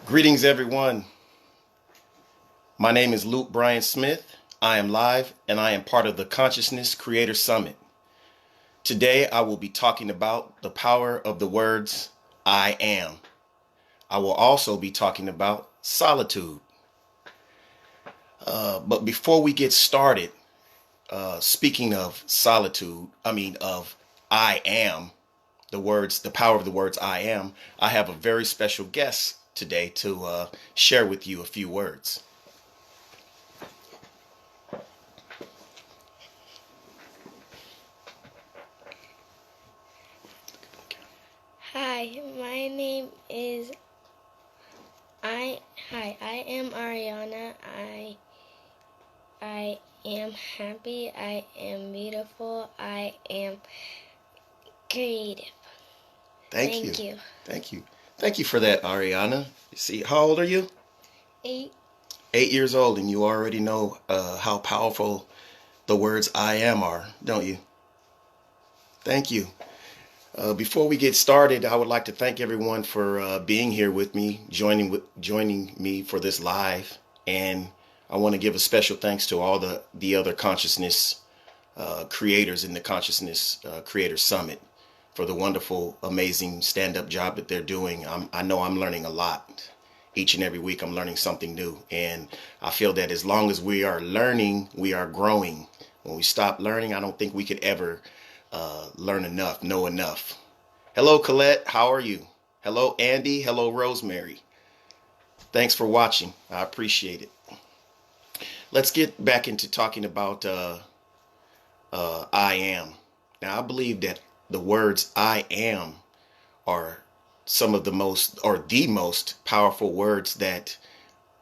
Greetings, everyone. My name is Bryon Smith. I am live and I am part of the Consciousness Creator Summit. Today, I will be talking about the power of the words I am. I will also be talking about solitude. But before we get started, speaking of solitude, of I am, the power of the words I have a very special guest today to share with you a few words. Hi, my name is I am Ariana. I am happy. I am beautiful. I am creative. Thank you. Thank you for that, Ariana. You see, how old are you? 8. 8 years old, and you already know how powerful the words I am are, don't you? Thank you. Before we get started, I would like to thank everyone for being here with me, joining me for this live, and I want to give a special thanks to all the other consciousness creators in the Consciousness Creator Summit for the wonderful, amazing stand-up job that they're doing. I know I'm learning a lot. Each and every week I'm learning something new, and I feel that as long as we are learning, we are growing. When we stop learning, I don't think we could ever learn enough, know enough. Hello, Colette. How are you? Hello, Andy. Hello, Rosemary. Thanks for watching. I appreciate it. Let's get back into talking about I am. Now, I believe that the words I am are some of the most powerful words that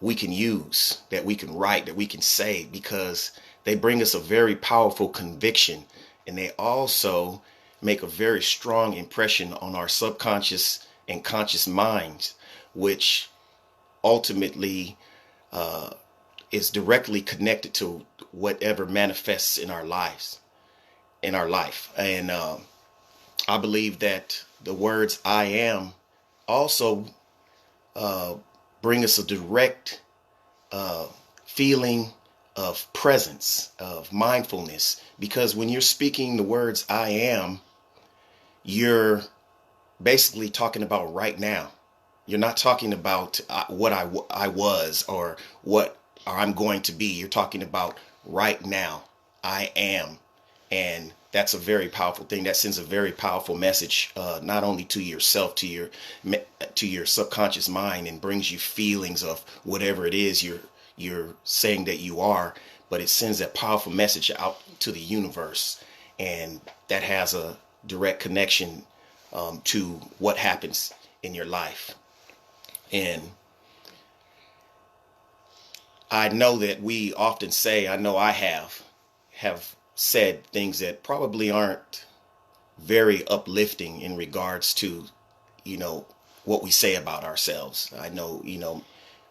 we can use, that we can write, that we can say, because they bring us a very powerful conviction, and they also make a very strong impression on our subconscious and conscious minds, which ultimately is directly connected to whatever manifests in our life. And I believe that the words I am also bring us a direct feeling of presence, of mindfulness, because when you're speaking the words I am, you're basically talking about right now. You're not talking about what I was or I'm going to be. You're talking about right now. I am. And that's a very powerful thing. That sends a very powerful message, not only to yourself, to your subconscious mind, and brings you feelings of whatever it is you're saying that you are, but it sends that powerful message out to the universe, and that has a direct connection to what happens in your life. And I know that we often say, I know I have said things that probably aren't very uplifting in regards to, what we say about ourselves. I know,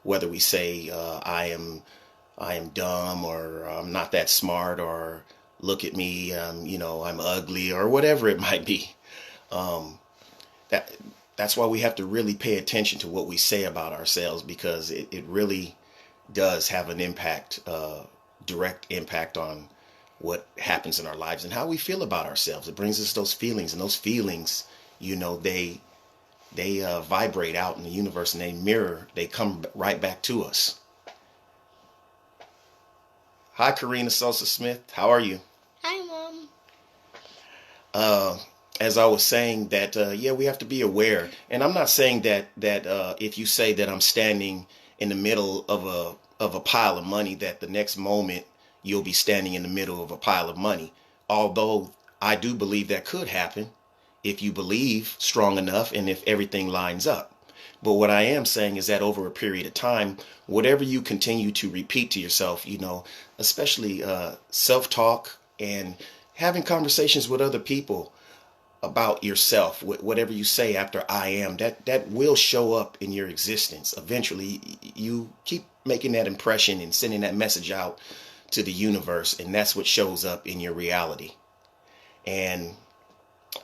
whether we say I am dumb, or I'm not that smart, or look at me, I'm ugly, or whatever it might be. That's why we have to really pay attention to what we say about ourselves, because it really does have an impact, direct impact on what happens in our lives and how we feel about ourselves. It brings us those feelings, and those feelings, they vibrate out in the universe, and they come right back to us. Hi, Karina Sosa Smith. How are you? Hi, Mom. As I was saying that, we have to be aware. And I'm not saying that if you say that I'm standing in the middle of a pile of money, that the next moment you'll be standing in the middle of a pile of money. Although I do believe that could happen if you believe strong enough and if everything lines up. But what I am saying is that over a period of time, whatever you continue to repeat to yourself, especially self-talk and having conversations with other people about yourself, whatever you say after I am, that will show up in your existence. Eventually, you keep making that impression and sending that message out to the universe, and that's what shows up in your reality. And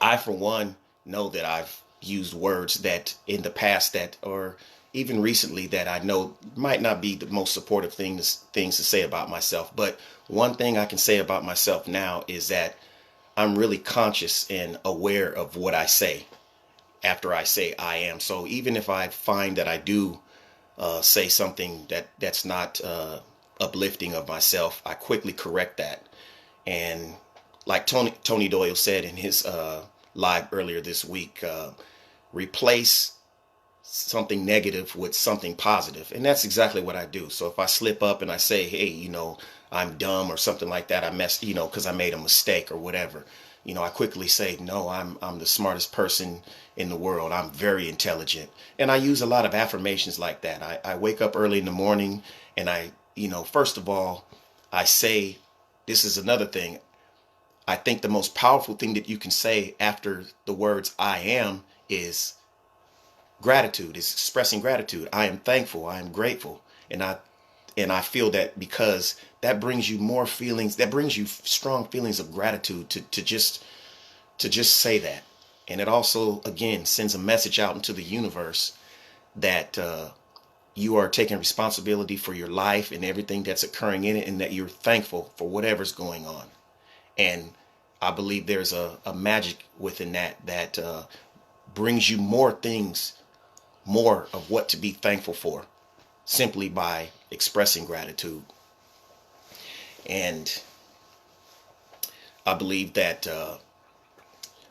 I, for one, know that I've used words that in the past that, or even recently that I know might not be the most supportive things to say about myself. But one thing I can say about myself now is that I'm really conscious and aware of what I say after I say I am. So even if I find that I do say something that's not uplifting of myself, I quickly correct that. And like Tony Doyle said in his live earlier this week, replace something negative with something positive. And that's exactly what I do. So if I slip up and I say, hey, I'm dumb or something like that, I messed, because I made a mistake or whatever, I quickly say, no, I'm the smartest person in the world. I'm very intelligent. And I use a lot of affirmations like that. I wake up early in the morning and first of all, I say, this is another thing. I think the most powerful thing that you can say after the words I am is gratitude, is expressing gratitude. I am thankful. I am grateful. And I feel that because that brings you more feelings, that brings you strong feelings of gratitude to just say that. And it also, again, sends a message out into the universe that you are taking responsibility for your life and everything that's occurring in it, and that you're thankful for whatever's going on. And I believe there's a magic within that brings you more things, more of what to be thankful for, simply by expressing gratitude. And I believe that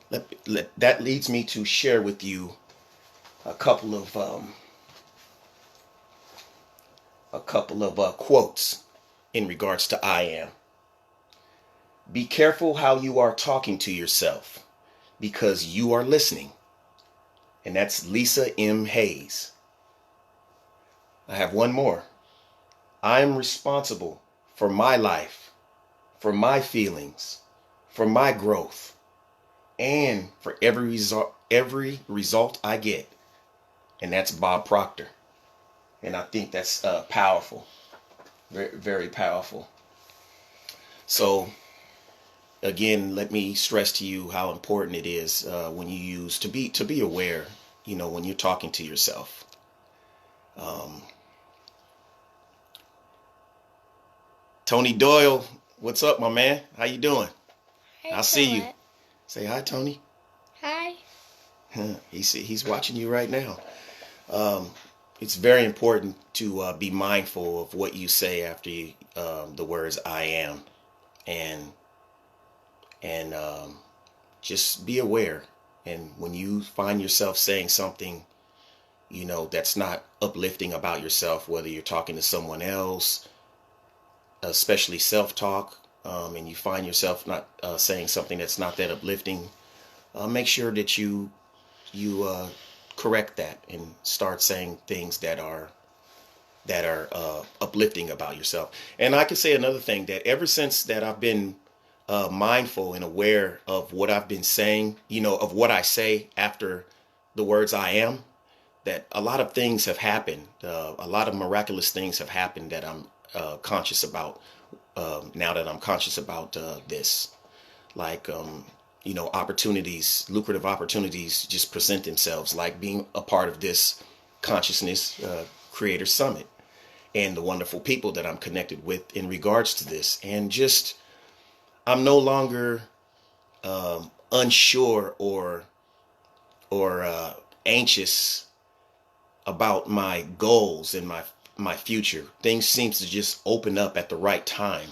that leads me to share with you a couple of quotes in regards to I am. Be careful how you are talking to yourself, because you are listening. And that's Lisa M. Hayes. I have one more. I am responsible for my life, for my feelings, for my growth, and for every result I get. And that's Bob Proctor. And I think that's powerful, very, very powerful. So again, let me stress to you how important it is when you use to be aware, when you're talking to yourself. Tony Doyle, what's up, my man? How you doing? Hi, I'll see you. Colette. Say hi, Tony. Hi. He's watching you right now. It's very important to be mindful of what you say after the words I am, and just be aware. And when you find yourself saying something, that's not uplifting about yourself, whether you're talking to someone else, especially self-talk, and you find yourself not saying something that's not that uplifting, make sure that you correct that and start saying things that are uplifting about yourself. And I can say another thing, that ever since that I've been mindful and aware of what I've been saying, of what I say after the words I am, that a lot of things have happened. A lot of miraculous things have happened that I'm conscious about now that I'm conscious about this. Like, opportunities, lucrative opportunities just present themselves, like being a part of this consciousness creator summit and the wonderful people that I'm connected with in regards to this. And just, I'm no longer unsure or anxious about my goals and my future. Things seem to just open up at the right time,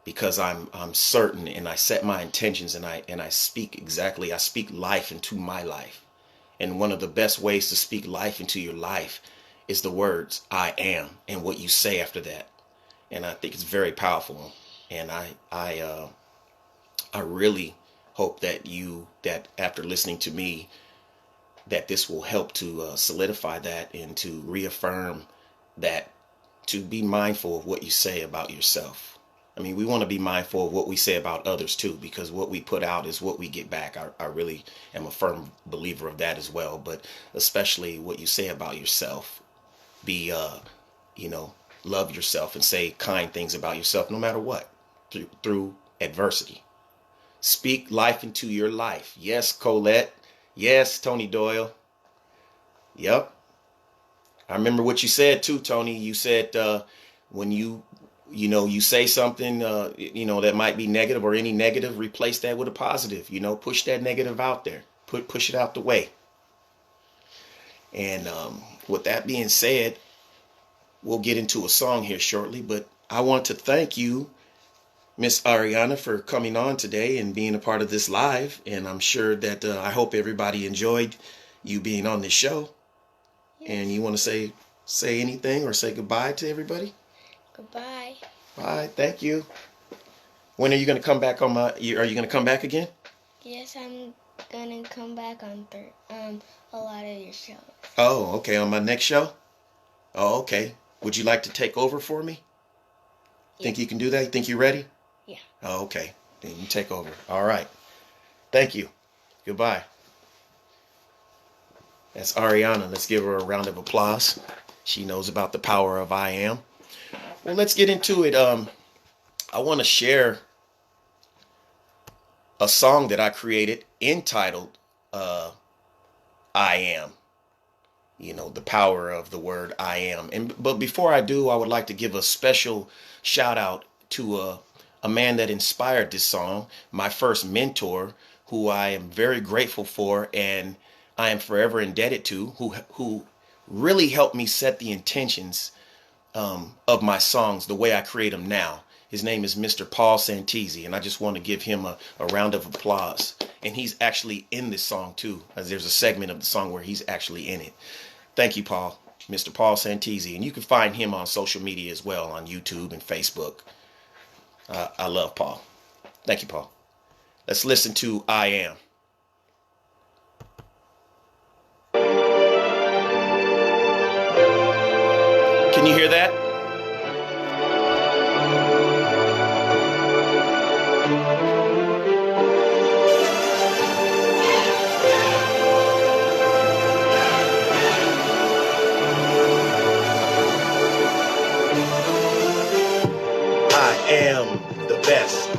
because I'm certain, and I set my intentions, and I speak life into my life. And one of the best ways to speak life into your life is the words I am and what you say after that. And I think it's very powerful. And I really hope that after listening to me, that this will help to solidify that and to reaffirm that, to be mindful of what you say about yourself. I mean, we want to be mindful of what we say about others too, because what we put out is what we get back. I really am a firm believer of that as well. But especially what you say about yourself, be, love yourself and say kind things about yourself, no matter what, through adversity. Speak life into your life. Yes, Colette. Yes, Tony Doyle. Yep. I remember what you said too, Tony. You said when you say something that might be negative or any negative, replace that with a positive. Push that negative out there. Push it out the way. And with that being said, we'll get into a song here shortly. But I want to thank you, Miss Ariana, for coming on today and being a part of this live. And I'm sure that I hope everybody enjoyed you being on this show. Yes. And you want to say anything or say goodbye to everybody? Goodbye. Bye. Thank you. When are you going to come back on are you going to come back again? Yes, I'm going to come back on a lot of your shows. Oh, okay. On my next show? Oh, okay. Would you like to take over for me? Yeah. Think you can do that? You think you're ready? Yeah. Oh, okay. Then you take over. All right. Thank you. Goodbye. That's Ariana. Let's give her a round of applause. She knows about the power of I am. Well, let's get into it. I want to share a song that I created entitled I Am. The power of the word I am. But before I do, I would like to give a special shout out to a man that inspired this song, my first mentor, who I am very grateful for and I am forever indebted to, who really helped me set the intentions of my songs the way I create them now. His name is Mr. Paul Santisi, and I just want to give him a round of applause. And he's actually in this song too, as there's a segment of the song where he's actually in it. Thank you, Paul, Mr. Paul Santisi. And you can find him on social media as well, on YouTube and Facebook. I love Paul. Thank you, Paul. Let's listen to I Am. Can you hear that? I am the best.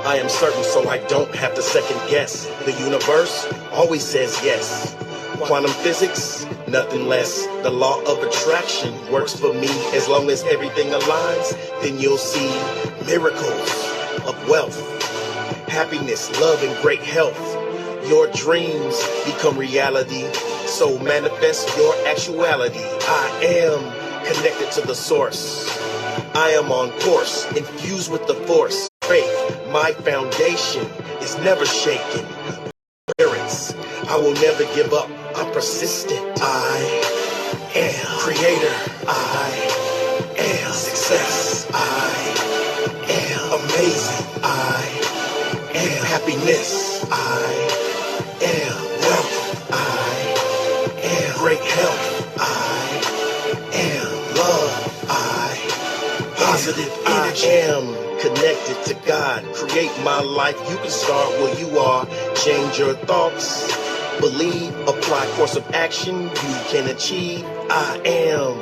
I am certain, so I don't have to second guess. The universe always says yes. Quantum physics, nothing less. The law of attraction works for me. As long as everything aligns, then you'll see miracles of wealth, happiness, love, and great health. Your dreams become reality, so manifest your actuality. I am connected to the source. I am on course, infused with the force. Faith, my foundation, is never shaken. I will never give up. I'm persistent. I am creator. I am success. I am amazing. I am happiness. I am wealth. I am great health. I am love. I positive energy. I am connected to God. Create my life. You can start where you are. Change your thoughts. Believe, apply course of action. You can achieve. I am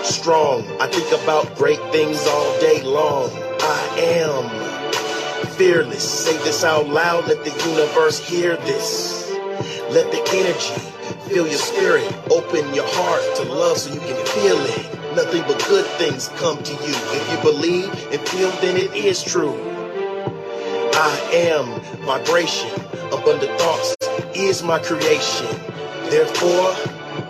strong. I think about great things all day long. I am fearless. Say this out loud. Let the universe hear this. Let the energy fill your spirit. Open your heart to love so you can feel it. Nothing but good things come to you. If you believe and feel, then it is true. I am vibration. Abundant thoughts is my creation. Therefore,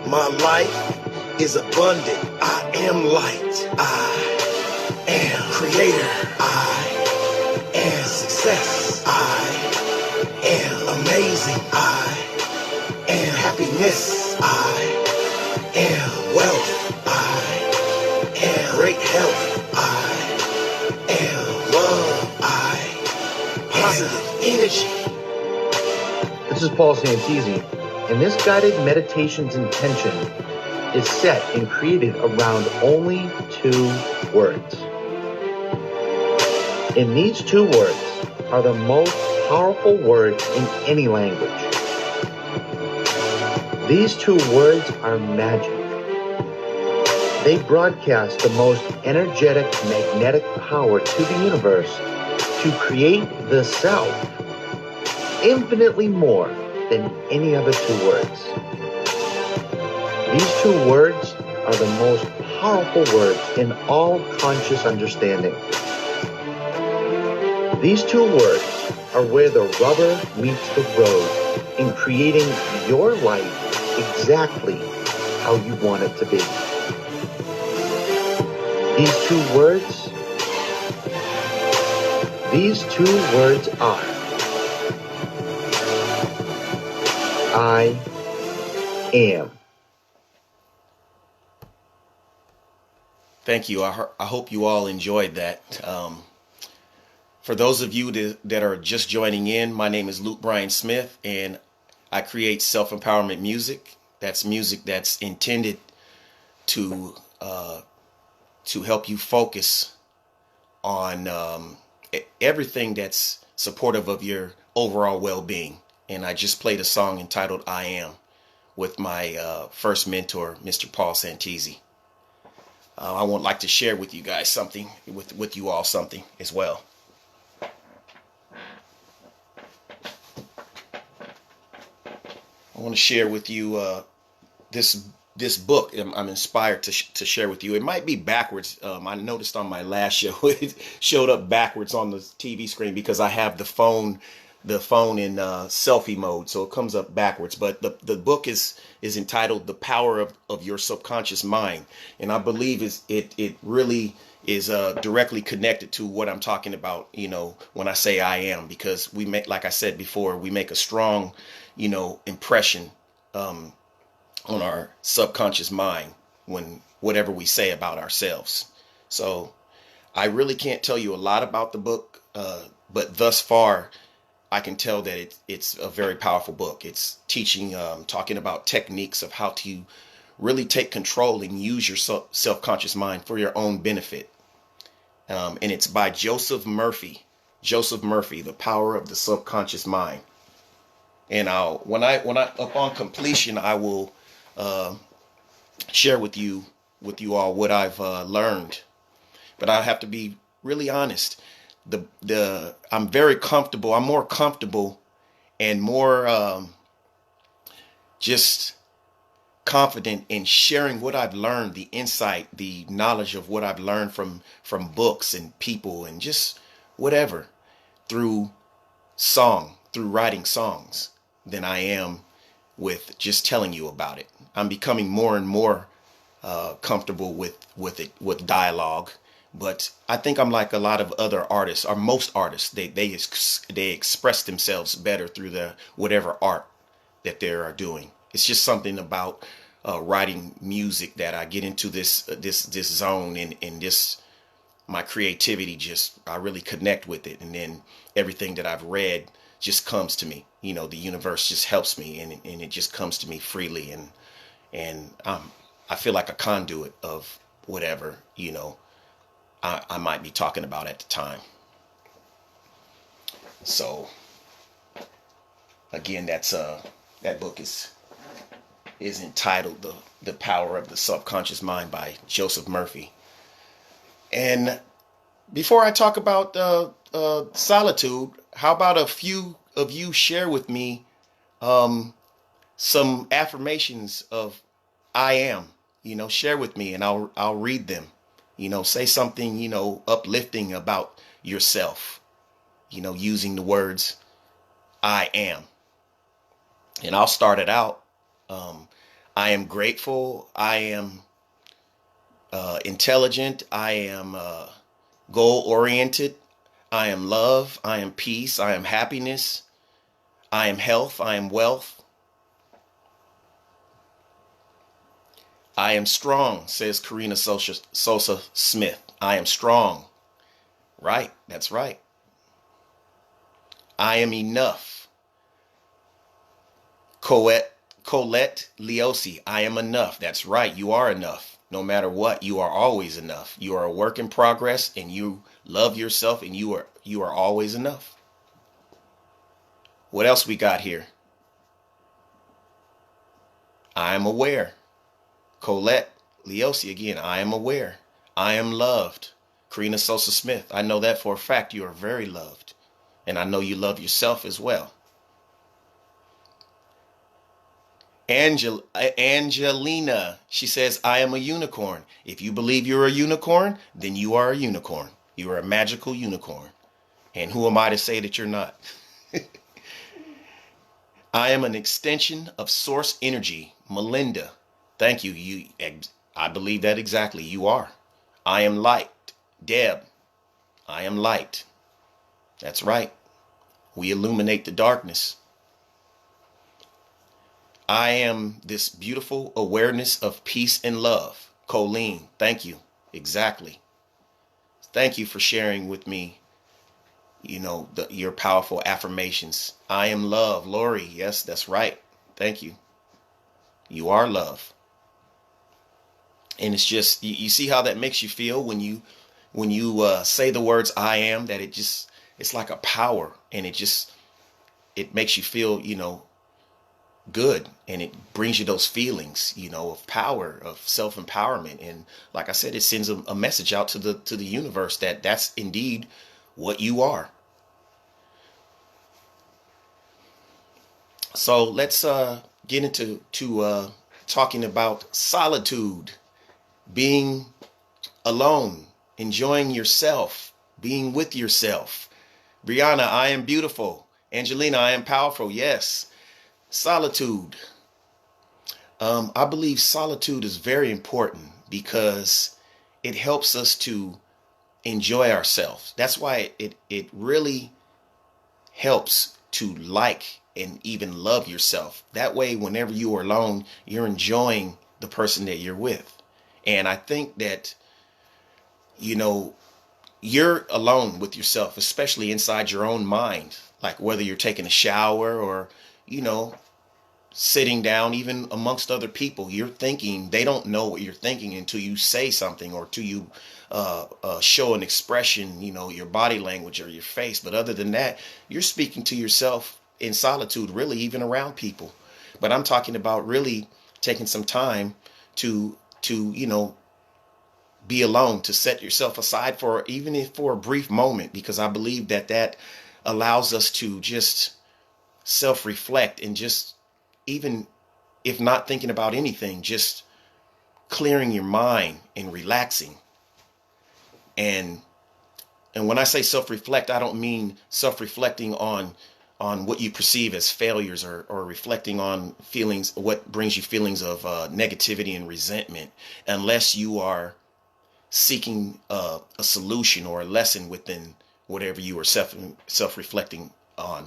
my life is abundant. I am light. I am creator. I am success. I am amazing. I am happiness. I am wealth. I am great health. I am love. I am positive energy. This is Paul Santisi, and this guided meditation's intention is set and created around only 2 words. And these 2 words are the most powerful words in any language. These 2 words are magic. They broadcast the most energetic, magnetic power to the universe to create the self infinitely more than any other 2 words. These 2 words are the most powerful words in all conscious understanding. These two words are where the rubber meets the road in creating your life exactly how you want it to be. These two words are I am. Thank you. I hope you all enjoyed that. For those of you that are just joining in, my name is Bryon Smith, and I create self-empowerment music. That's music that's intended to help you focus on everything that's supportive of your overall well-being. And I just played a song entitled I Am with my first mentor, Mr. Paul Santisi. I would like to share with you guys something, with you all something as well. I want to share with you this book I'm inspired to share with you. It might be backwards. I noticed on my last show it showed up backwards on the TV screen because I have the phone in selfie mode, so it comes up backwards. But the book is entitled "The Power of Your Subconscious Mind," and I believe it really is directly connected to what I'm talking about. When I say I am, because we make, like I said before, we make a strong, impression on our subconscious mind when whatever we say about ourselves. So I really can't tell you a lot about the book, but thus far I can tell that it's a very powerful book. It's teaching, talking about techniques of how to really take control and use your self-conscious mind for your own benefit. And it's by Joseph Murphy. Joseph Murphy, The Power of the Subconscious Mind. And upon completion, I will share with you all what I've learned. But I have to be really honest. I'm very comfortable. I'm more comfortable and more just confident in sharing what I've learned, the insight, the knowledge of what I've learned from books and people and just whatever through writing songs than I am with just telling you about it. I'm becoming more and more comfortable with it, with dialogue. But I think I'm like a lot of other artists, or most artists. They express themselves better through the whatever art that they are doing. It's just something about writing music that I get into this zone, and this my creativity I really connect with it, and then everything that I've read just comes to me. The universe just helps me, and it just comes to me freely, and I feel like a conduit of whatever I might be talking about at the time. So again, that book is entitled The Power of the Subconscious Mind by Joseph Murphy. And before I talk about Solitude, how about a few of you share with me some affirmations of I am, share with me, and I'll read them. Say something, uplifting about yourself, using the words I am. And I'll start it out. I am grateful. I am intelligent. I am goal-oriented. I am love. I am peace. I am happiness. I am health. I am wealth. I am strong, says Karina Sosa Smith. I am strong. Right, that's right. I am enough. Colette Leosi, I am enough. That's right, you are enough. No matter what, you are always enough. You are a work in progress, and you love yourself, and you are always enough. What else we got here? I am aware. Colette Leosi again, I am aware. I am loved. Karina Sosa Smith, I know that for a fact. You are very loved. And I know you love yourself as well. Angelina, she says, I am a unicorn. If you believe you're a unicorn, then you are a unicorn. You are a magical unicorn. And who am I to say that you're not? I am an extension of source energy. Melinda, thank you. I believe that exactly. You are. I am light. Deb, I am light. That's right. We illuminate the darkness. I am this beautiful awareness of peace and love. Colleen, thank you. Exactly. Thank you for sharing with me, your powerful affirmations. I am love. Lori, yes, that's right. Thank you. You are love. And it's just, you see how that makes you feel when you say the words I am, that it's like a power, and it makes you feel, good, and it brings you those feelings, of power, of self-empowerment. And like I said, it sends a message out to the universe that that's indeed what you are. So let's get into talking about solitude, being alone, enjoying yourself, being with yourself. Brianna, I am beautiful. Angelina, I am powerful. Yes. Solitude. I believe solitude is very important because it helps us to enjoy ourselves. That's why it really helps to like and even love yourself. That way, whenever you are alone, you're enjoying the person that you're with. And I think that, you're alone with yourself, especially inside your own mind, like whether you're taking a shower or, sitting down, even amongst other people, you're thinking, they don't know what you're thinking until you say something, or till you show an expression, your body language or your face. But other than that, you're speaking to yourself in solitude, really, even around people. But I'm talking about really taking some time to be alone, to set yourself aside for, even if for a brief moment, because I believe that allows us to just self-reflect, and just, even if not thinking about anything, just clearing your mind and relaxing. And when I say self-reflect, I don't mean self-reflecting on what you perceive as failures, or reflecting on feelings, what brings you feelings of negativity and resentment, unless you are seeking a solution or a lesson within whatever you are self-reflecting on.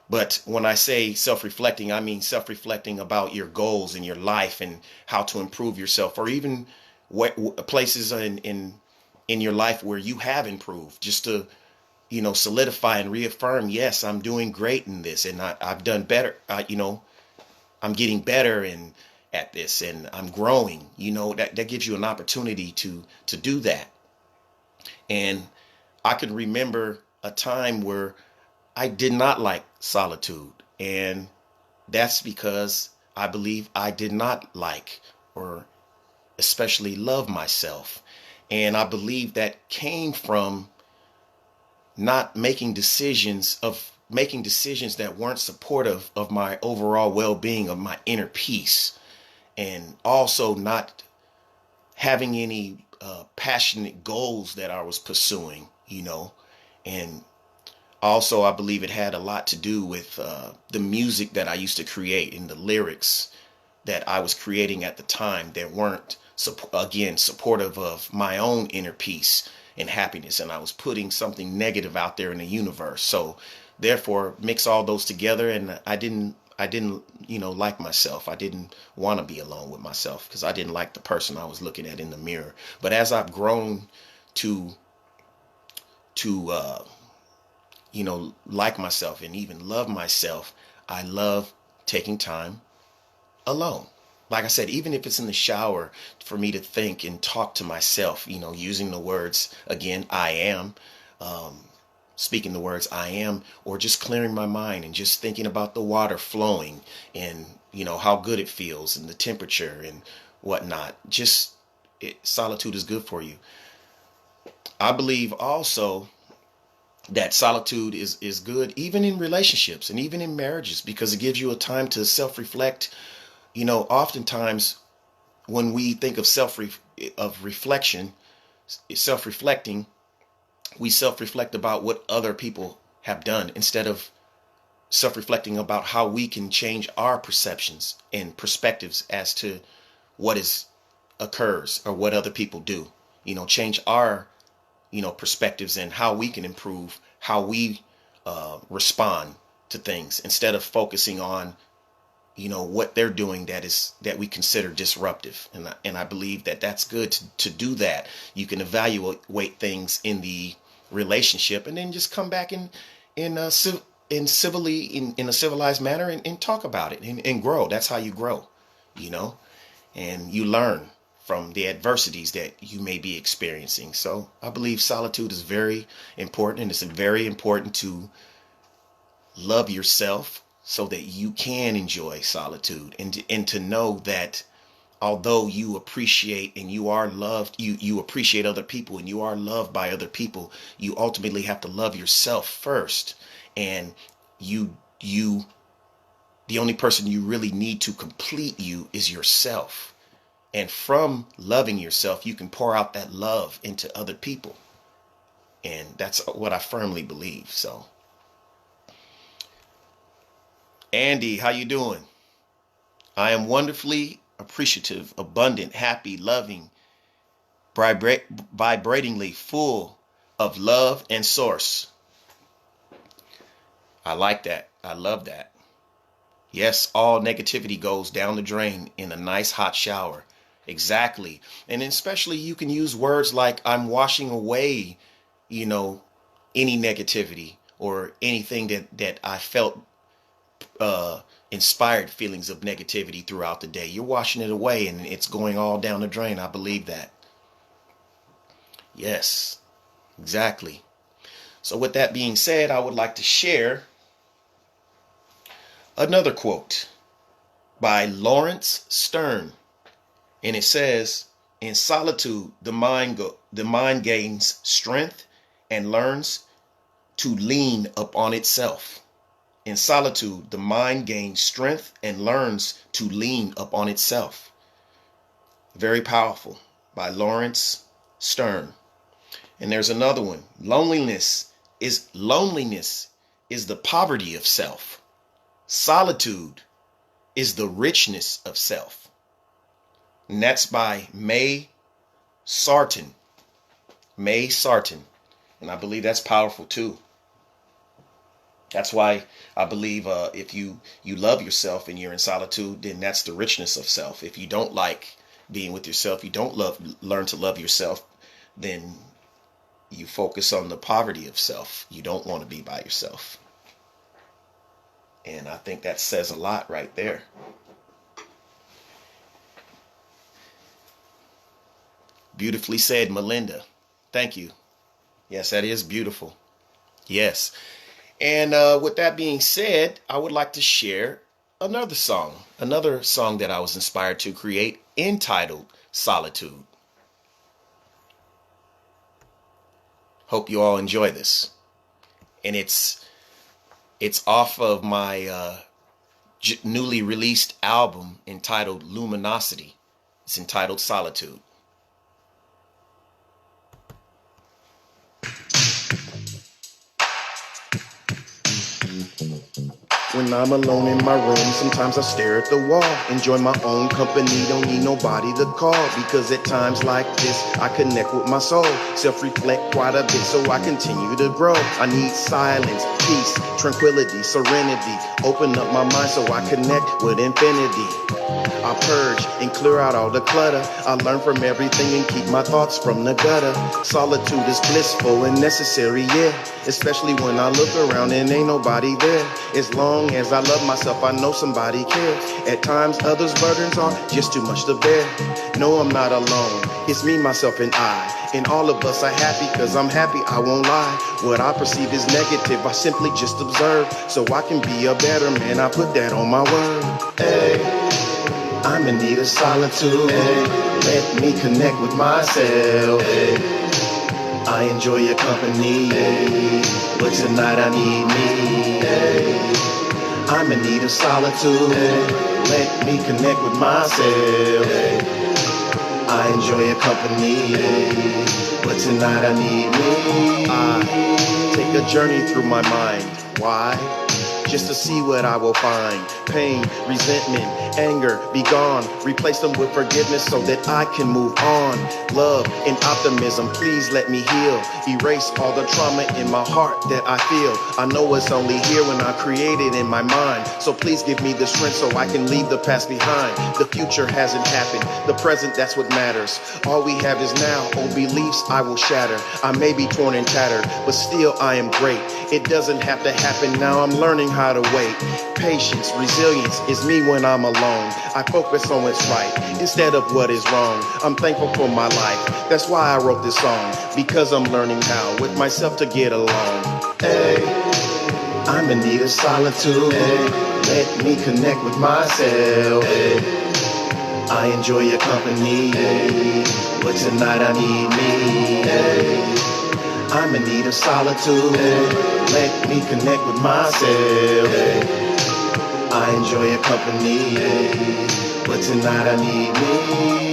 But when I say self-reflecting, I mean self-reflecting about your goals in your life and how to improve yourself, or even places in your life where you have improved, just to, solidify and reaffirm, yes, I'm doing great in this, and I've done better. I'm getting better at this, and I'm growing. That gives you an opportunity to do that. And I can remember a time where I did not like solitude, and that's because I believe I did not like, or especially love, myself. And I believe that came from not making decisions that weren't supportive of my overall well-being, of my inner peace, and also not having any passionate goals that I was pursuing, and also, I believe it had a lot to do with the music that I used to create, and the lyrics that I was creating at the time that weren't, supportive of my own inner peace and happiness. And I was putting something negative out there in the universe. So therefore, mix all those together, and I didn't, like myself. I didn't want to be alone with myself because I didn't like the person I was looking at in the mirror. But as I've grown to like myself and even love myself, I love taking time alone. Like I said, even if it's in the shower, for me to think and talk to myself, using the words, again, I am, speaking the words I am, or just clearing my mind and just thinking about the water flowing, and, how good it feels, and the temperature and whatnot. Solitude is good for you. I believe also that solitude is good even in relationships and even in marriages, because it gives you a time to self-reflect oftentimes when we think of reflection, self-reflecting, we self-reflect about what other people have done instead of self-reflecting about how we can change our perceptions and perspectives as to what occurs or what other people do. Change our perspectives and how we can improve how we respond to things instead of focusing on what they're doing that we consider disruptive. And I believe that that's good to do that. You can evaluate things in the relationship and then just come back in a civilized manner and talk about it and grow. That's how you grow, and you learn from the adversities that you may be experiencing. So I believe solitude is very important, and it's very important to love yourself so that you can enjoy solitude and to know that although you appreciate and you are loved, you appreciate other people and you are loved by other people, you ultimately have to love yourself first. And the only person you really need to complete you is yourself. And from loving yourself, you can pour out that love into other people. And that's what I firmly believe. So, Andy, how you doing? I am wonderfully appreciative, abundant, happy, loving, vibratingly full of love and source. I like that. I love that. Yes, all negativity goes down the drain in a nice hot shower. Exactly. And especially you can use words like I'm washing away, any negativity or anything that I felt inspired feelings of negativity throughout the day. You're washing it away and it's going all down the drain. I believe that. Yes, exactly. So with that being said, I would like to share another quote by Lawrence Stern. And it says, in solitude, the mind gains strength and learns to lean upon itself. In solitude, the mind gains strength and learns to lean upon itself. Very powerful, by Lawrence Stern. And there's another one. Loneliness is the poverty of self. Solitude is the richness of self. And that's by May Sarton. May Sarton. And I believe that's powerful too. That's why I believe if you love yourself and you're in solitude, then that's the richness of self. If you don't like being with yourself, you don't learn to love yourself, then you focus on the poverty of self. You don't want to be by yourself. And I think that says a lot right there. Beautifully said, Melinda. Thank you. Yes, that is beautiful. Yes. And with that being said, I would like to share another song that I was inspired to create, entitled Solitude. Hope you all enjoy this. And it's off of my newly released album entitled Luminosity. It's entitled Solitude. When I'm alone in my room, sometimes I stare at the wall. Enjoy my own company, don't need nobody to call. Because at times like this, I connect with my soul. Self-reflect quite a bit so I continue to grow. I need silence, peace, tranquility, serenity. Open up my mind so I connect with infinity. I purge and clear out all the clutter. I learn from everything and keep my thoughts from the gutter. Solitude is blissful and necessary, yeah. Especially when I look around and ain't nobody there. As long as I love myself, I know somebody cares. At times, others' burdens are just too much to bear. No, I'm not alone. It's me, myself, and I. And all of us are happy, cause I'm happy, I won't lie. What I perceive is negative, I simply just observe. So I can be a better man, I put that on my word. Hey, I'm in need of solitude. Hey, let me connect with myself. Hey, I enjoy your company, hey, but tonight I need me. Hey, I'm in need of solitude. Hey, let me connect with myself. I enjoy your company, but tonight I need me. I take a journey through my mind. Why? Just to see what I will find. Pain, resentment, anger, be gone. Replace them with forgiveness so that I can move on. Love and optimism, please let me heal. Erase all the trauma in my heart that I feel. I know it's only here when I create it in my mind. So please give me the strength so I can leave the past behind. The future hasn't happened. The present, that's what matters. All we have is now. Old beliefs I will shatter. I may be torn and tattered, but still I am great. It doesn't have to happen now. I'm learning how to wait. Patience, resilience is me when I'm alone. I focus on what's right instead of what is wrong. I'm thankful for my life. That's why I wrote this song, because I'm learning how with myself to get along. Hey, I'm in need of solitude. Hey, let me connect with myself. Hey, I enjoy your company, hey, but tonight I need me. Hey, I'm in need of solitude. Hey, let me connect with myself. Hey, I enjoy your company, hey, but tonight I need me.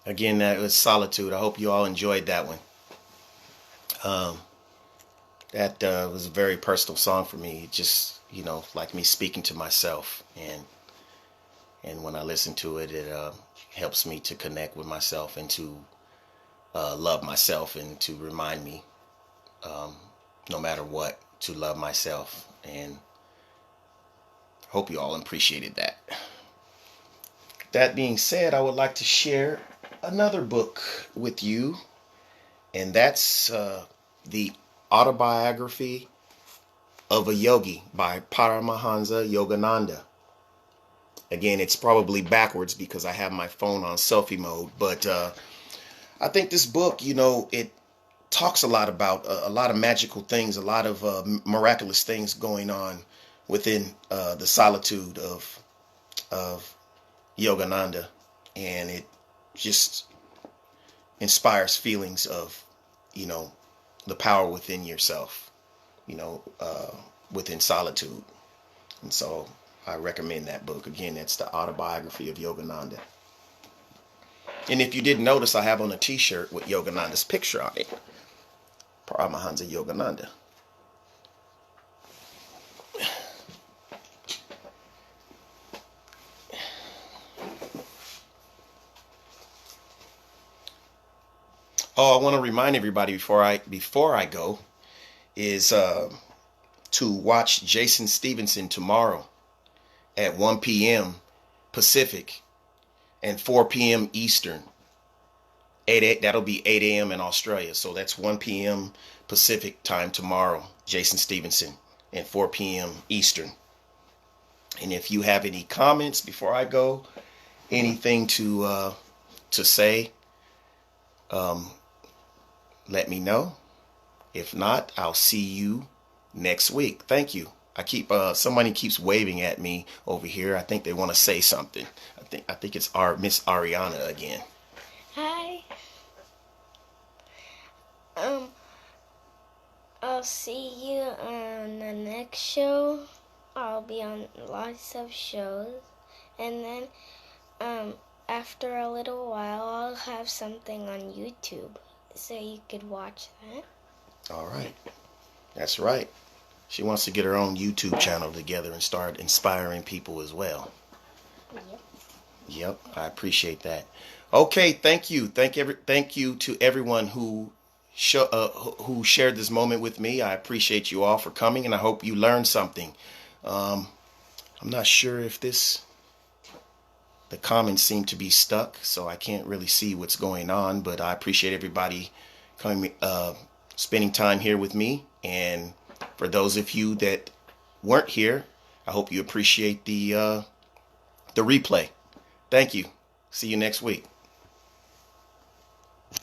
Again, that was Solitude. I hope you all enjoyed that one. That was a very personal song for me. Just, like me speaking to myself. And when I listen to it, it helps me to connect with myself and to love myself and to remind me, no matter what, to love myself. And hope you all appreciated that. That being said, I would like to share another book with you, and that's the Autobiography of a Yogi by Paramahansa Yogananda. Again, it's probably backwards because I have my phone on selfie mode, but I think this book, it talks a lot about a lot of magical things, a lot of miraculous things going on within the solitude of Yogananda, and it just inspires feelings of, the power within yourself, within solitude. And so I recommend that book. Again, that's the Autobiography of Yogananda. And if you didn't notice, I have on a t-shirt with Yogananda's picture on it. Paramahansa Yogananda. Oh, I want to remind everybody before I go is to watch Jason Stevenson tomorrow at 1 p.m. Pacific and 4 p.m. Eastern. That'll be 8 a.m. in Australia. So that's 1 p.m. Pacific time tomorrow. Jason Stevenson and 4 p.m. Eastern. And if you have any comments before I go, anything to say, let me know. If not, I'll see you next week. Thank you. Somebody keeps waving at me over here. I think they want to say something. I think it's our Miss Ariana again. Hi. I'll see you on the next show. I'll be on lots of shows, and then after a little while, I'll have something on YouTube, so you could watch that. All right. That's right. She wants to get her own YouTube channel together and start inspiring people as well. Yep, I appreciate that. Okay, thank you. Thank you to everyone who shared this moment with me. I appreciate you all for coming, and I hope you learned something. I'm not sure if the comments seem to be stuck, so I can't really see what's going on, but I appreciate everybody coming, spending time here with me. And for those of you that weren't here, I hope you appreciate the replay. Thank you. See you next week.